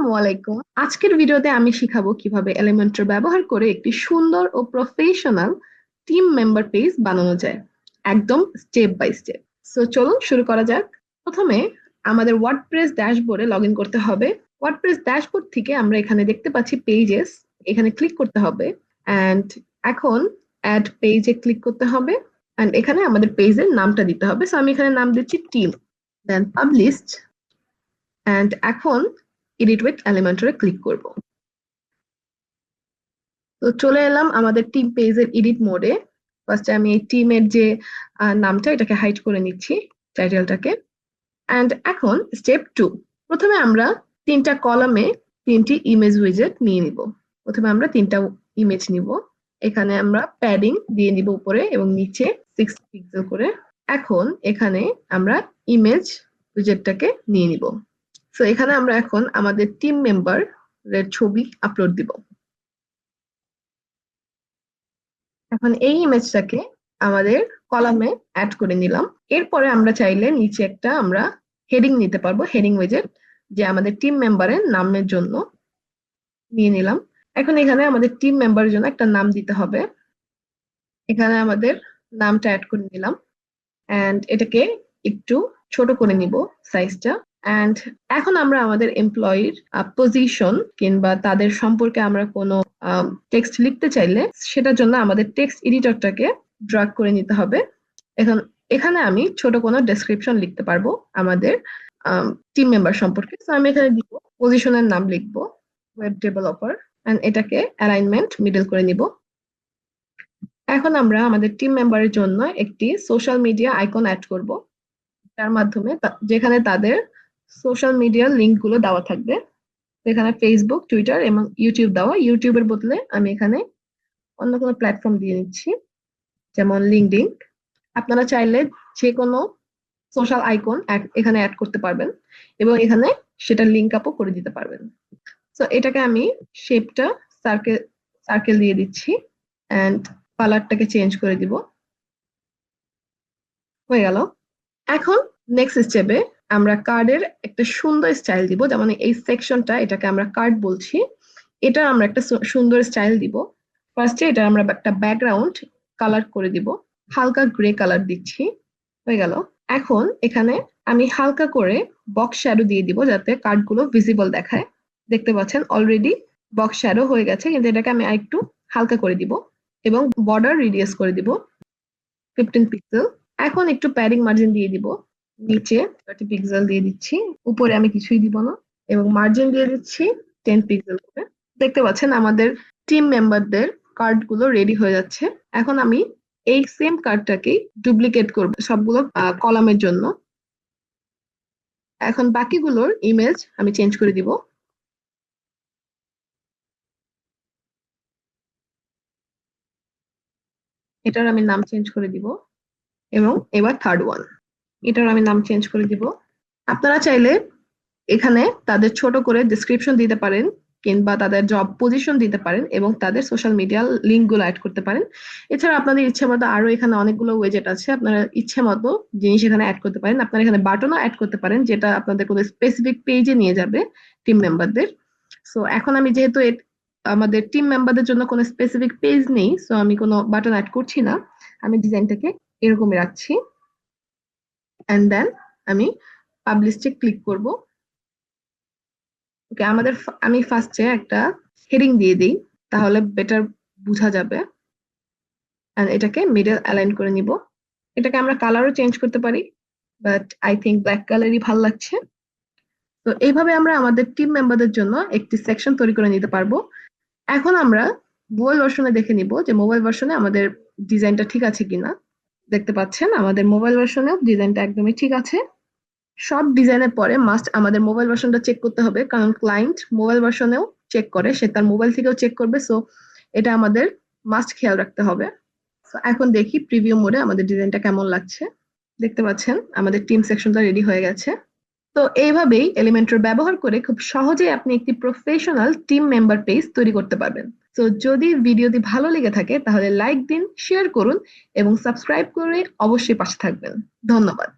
আসসালামু আলাইকুম। আজকের ভিডিওতে আমি শিখাবো কিভাবে এলিমেন্টর ব্যবহার করে একটি সুন্দর ও প্রফেশনাল টিম মেম্বার পেজ বানানো যায়, একদম স্টেপ বাই স্টেপ। সো চলুন শুরু করা যাক। প্রথমে আমাদের ওয়ার্ডপ্রেস ড্যাশবোর্ডে লগ ইন করতে হবে। ওয়ার্ডপ্রেস ড্যাশবোর্ড থেকে আমরা এখানে দেখতে পাচ্ছি পেজেস, এখানে ক্লিক করতে হবে অ্যান্ড এখন অ্যাড পেজে ক্লিক করতে হবে অ্যান্ড এখানে আমাদের পেজের নামটা দিতে হবে। সো আমি এখানে নাম দিচ্ছি টিম, দেন পাবলিশড অ্যান্ড এখন এডিট উইথ এলিমেন্টরে ক্লিক করব। তো চলে এলাম আমাদের টিম পেজের এডিট মোডে। ফার্স্টে আমি এই টিমের যে নামটা এটাকে হাইড করে নিচ্ছি, টাইটেলটাকে। অ্যান্ড এখন স্টেপ 2, প্রথমে আমরা তিনটা কলামে তিনটি ইমেজ উইজেট নিয়ে নিব। প্রথমে আমরা তিনটা ইমেজ নিব, এখানে আমরা প্যাডিং দিয়ে নিব উপরে এবং নিচে 6 পিক্সেল করে। এখন এখানে আমরা ইমেজ উইজেটটাকে নিয়ে নিব। সো এখানে আমরা এখন আমাদের টিম মেম্বার এর ছবি আপলোড দিব। এখন এই ইমেজটাকে আমাদের কলামে অ্যাড করে নিলাম। এরপরে আমরা চাইলে নিচে একটা আমরা হেডিং নিতে পারবো, হেডিং উইজেট, যে আমাদের টিম মেম্বারের নামের জন্য নিয়ে নিলাম। এখন এখানে আমাদের টিম মেম্বারের জন্য একটা নাম দিতে হবে, এখানে আমাদের নামটা অ্যাড করে নিলাম অ্যান্ড এটাকে একটু ছোট করে নিব সাইজটা। অ্যান্ড এখন আমরা আমাদের এমপ্লয়ির পজিশন কিংবা তাদের সম্পর্কে আমরা কোনো টেক্সট লিখতে চাইলে সেটার জন্য আমাদের টেক্সট এডিটরটাকে ড্র্যাগ করে নিতে হবে। এখন এখানে আমি ছোট কোনো ডেসক্রিপশন লিখতে পারবো আমাদের টিম মেম্বার সম্পর্কে। তো আমি এখানে দিব, পজিশনের নাম লিখবো ওয়েব ডেভেলপার অ্যান্ড এটাকে অ্যালাইনমেন্ট মিডল করে নিব। এখন আমরা আমাদের টিম মেম্বারের জন্য একটি সোশ্যাল মিডিয়া আইকন অ্যাড করব, তার মাধ্যমে যেখানে তাদের সোশ্যাল মিডিয়ার লিংক গুলো দেওয়া থাকবে। এখানে ফেসবুক, টুইটার এবং ইউটিউব দেওয়া, ইউটিউবের বদলে আমি এখানে অন্য কোনো প্ল্যাটফর্ম দিয়ে নিচ্ছি, যেমন লিঙ্কডইন। আপনারা চাইলে যে কোনো সোশ্যাল আইকন এখানে অ্যাড করতে পারবেন এবং এখানে সেটা লিঙ্ক আপও করে দিতে পারবেন। তো এটাকে আমি শেপটা সার্কেল সার্কেল দিয়ে দিচ্ছি অ্যান্ড কালারটাকে চেঞ্জ করে দিব, হয়ে গেল। এখন নেক্সট স্টেপে আমরা কার্ডের একটা সুন্দর স্টাইল দিব, যেমন এই সেকশনটা, এটাকে আমরা কার্ড বলছি, এটা আমরা একটা সুন্দর স্টাইল দিব। ফার্স্টে এটা আমরা একটা ব্যাকগ্রাউন্ড কালার করে দিব, হালকা গ্রে কালার দিচ্ছি, হয়ে গেল। এখন এখানে আমি হালকা করে বক্স শ্যাডো দিয়ে দিব যাতে কার্ডগুলো ভিজিবল দেখায়। দেখতে পাচ্ছেন অলরেডি বক্স শ্যাডো হয়ে গেছে, কিন্তু এটাকে আমি আরেকটু হালকা করে দিব এবং বর্ডার রিডিউস করে দিব 15 পিক্সেল। এখন একটু প্যাডিং মার্জিন দিয়ে দিব, নিচে 30 পিক্সেল দিয়ে দিচ্ছি, উপরে আমি কিছুই দিব না এবং মার্জিন দিয়ে দিচ্ছি 10 পিক্সেল করে। দেখতে পাচ্ছেন আমাদের টিম মেম্বারদের কার্ড গুলো রেডি হয়ে যাচ্ছে। এখন আমি এই সেম কার্ডটাকেই ডুপ্লিকেট করব সবগুলো কলামের জন্য। এখন বাকিগুলোর ইমেজ আমি চেঞ্জ করে দিব, এটার আমি নাম চেঞ্জ করে দিব এবং এবার থার্ড ওয়ান, এটার আমি নাম চেঞ্জ করে দিব। আপনারা চাইলে এখানে তাদের ছোট করে ডেসক্রিপশন দিতে পারেন কিংবা তাদের জব পজিশন দিতে পারেন এবং তাদের সোশ্যাল মিডিয়া লিঙ্ক গুলো অ্যাড করতে পারেন। এছাড়া আপনাদের ইচ্ছে মতো আরো এখানে অনেকগুলো ওয়েজেট আছে, আপনারা ইচ্ছে মতো জিনিস এখানে অ্যাড করতে পারেন। আপনারা এখানে বাটনও অ্যাড করতে পারেন যেটা আপনাদের কোনো স্পেসিফিক পেজে নিয়ে যাবে টিম মেম্বারদের। সো এখন আমি যেহেতু আমাদের টিম মেম্বারদের জন্য কোনো স্পেসিফিক পেজ নেই, সো আমি কোনো বাটন অ্যাড করছি না, আমি ডিজাইনটাকে এরকমই রাখছি এন্ড দেন আমি পাবলিশে ক্লিক করব। ওকে, আমি ফার্স্টে একটা হেডিং দিয়ে দিই, তাহলে বেটার বোঝা যাবে। এন্ড এটাকে মিডল অ্যালাইন করে নিব। এটাকে আমরা কালারও চেঞ্জ করতে পারি, বাট আই থিঙ্ক ব্ল্যাক কালারই ভালো লাগছে। তো এইভাবে আমরা আমাদের টিম মেম্বারদের জন্য একটি সেকশন তৈরি করে নিতে পারবো। এখন আমরা মোবাইল ভার্সনে দেখে নিব যে মোবাইল ভার্সনে আমাদের ডিজাইনটা ঠিক আছে কিনা। দেখতে পাচ্ছেন আমাদের মোবাইল ভার্সনেও ডিজাইনটা একদমই ঠিক আছে। সব ডিজাইনের পরে মাস্ট আমাদের মোবাইল ভার্সনটা চেক করতে হবে, কারণ ক্লায়েন্ট মোবাইল ভার্সনেও চেক করে, সে তার মোবাইল থেকেও চেক করবে। সো এটা আমাদের মাস্ট খেয়াল রাখতে হবে। তো এখন দেখি প্রিভিউ মোডে আমাদের ডিজাইনটা কেমন লাগছে। দেখতে পাচ্ছেন আমাদের টিম সেকশনটা রেডি হয়ে গেছে। তো এইভাবেই এলিমেন্টর ব্যবহার করে খুব সহজেই আপনি একটি প্রফেশনাল টিম মেম্বার পেজ তৈরি করতে পারবেন। তো যদি ভিডিওটি ভালো লেগে থাকে তাহলে লাইক দিন, শেয়ার করুন এবং সাবস্ক্রাইব করে অবশ্যই পাশে থাকবেন। ধন্যবাদ।